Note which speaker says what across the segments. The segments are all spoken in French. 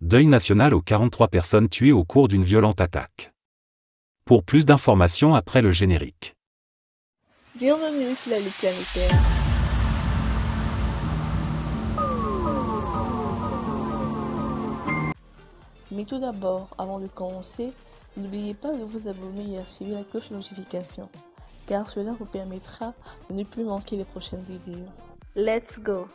Speaker 1: Deuil national aux 43 personnes tuées au cours d'une violente attaque. Pour plus d'informations après le générique.
Speaker 2: Bienvenue sur la Lutte planétaire. Mais tout d'abord, avant de commencer, n'oubliez pas de vous abonner et activer la cloche de notification, car cela vous permettra de ne plus manquer les prochaines vidéos. Let's go!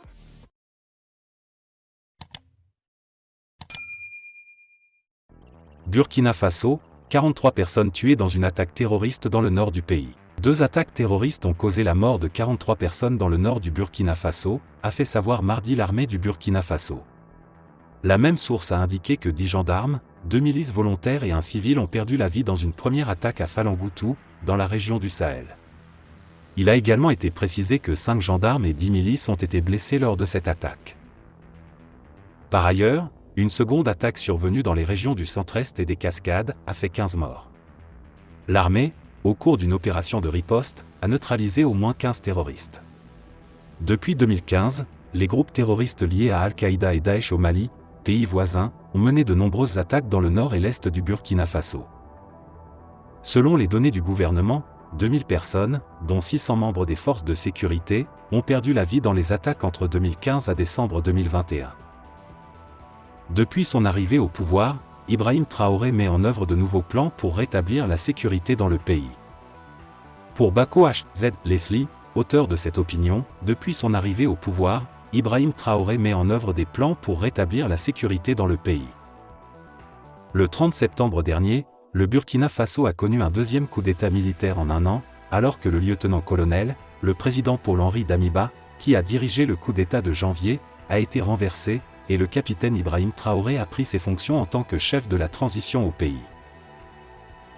Speaker 1: Burkina Faso, 43 personnes tuées dans une attaque terroriste dans le nord du pays. 2 attaques terroristes ont causé la mort de 43 personnes dans le nord du Burkina Faso, a fait savoir mardi l'armée du Burkina Faso. La même source a indiqué que 10 gendarmes, 2 milices volontaires et un civil ont perdu la vie dans une première attaque à Falangoutou, dans la région du Sahel. Il a également été précisé que 5 gendarmes et 10 milices ont été blessés lors de cette attaque. Par ailleurs, une seconde attaque survenue dans les régions du centre-est et des Cascades a fait 15 morts. L'armée, au cours d'une opération de riposte, a neutralisé au moins 15 terroristes. Depuis 2015, les groupes terroristes liés à Al-Qaïda et Daesh au Mali, pays voisins, ont mené de nombreuses attaques dans le nord et l'est du Burkina Faso. Selon les données du gouvernement, 2000 personnes, dont 600 membres des forces de sécurité, ont perdu la vie dans les attaques entre 2015 à décembre 2021. Depuis son arrivée au pouvoir, Ibrahim Traoré met en œuvre de nouveaux plans pour rétablir la sécurité dans le pays. Pour Bako H.Z. Leslie, auteur de cette opinion, depuis son arrivée au pouvoir, Ibrahim Traoré met en œuvre des plans pour rétablir la sécurité dans le pays. Le 30 septembre dernier, le Burkina Faso a connu un deuxième coup d'État militaire en un an, alors que le lieutenant-colonel, le président Paul-Henri Damiba, qui a dirigé le coup d'État de janvier, a été renversé, et le capitaine Ibrahim Traoré a pris ses fonctions en tant que chef de la transition au pays.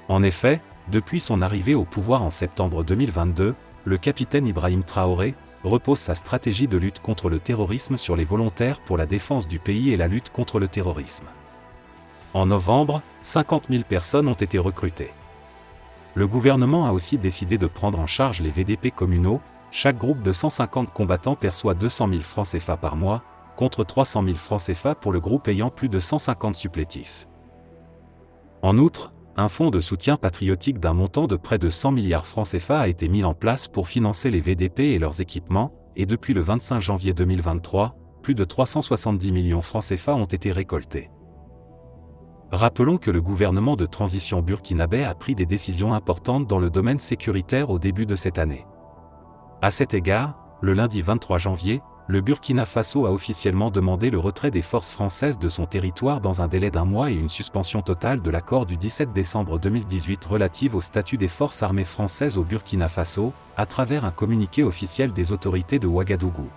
Speaker 1: En effet, depuis son arrivée au pouvoir en septembre 2022, le capitaine Ibrahim Traoré repose sa stratégie de lutte contre le terrorisme sur les volontaires pour la défense du pays et la lutte contre le terrorisme. En novembre, 50 000 personnes ont été recrutées. Le gouvernement a aussi décidé de prendre en charge les VDP communaux. Chaque groupe de 150 combattants perçoit 200 000 francs CFA par mois, contre 300 000 francs CFA pour le groupe ayant plus de 150 supplétifs. En outre, un fonds de soutien patriotique d'un montant de près de 100 milliards francs CFA a été mis en place pour financer les VDP et leurs équipements, et depuis le 25 janvier 2023, plus de 370 millions francs CFA ont été récoltés. Rappelons que le gouvernement de transition burkinabé a pris des décisions importantes dans le domaine sécuritaire au début de cette année. À cet égard, le lundi 23 janvier, le Burkina Faso a officiellement demandé le retrait des forces françaises de son territoire dans un délai d'1 mois et une suspension totale de l'accord du 17 décembre 2018 relative au statut des forces armées françaises au Burkina Faso, à travers un communiqué officiel des autorités de Ouagadougou.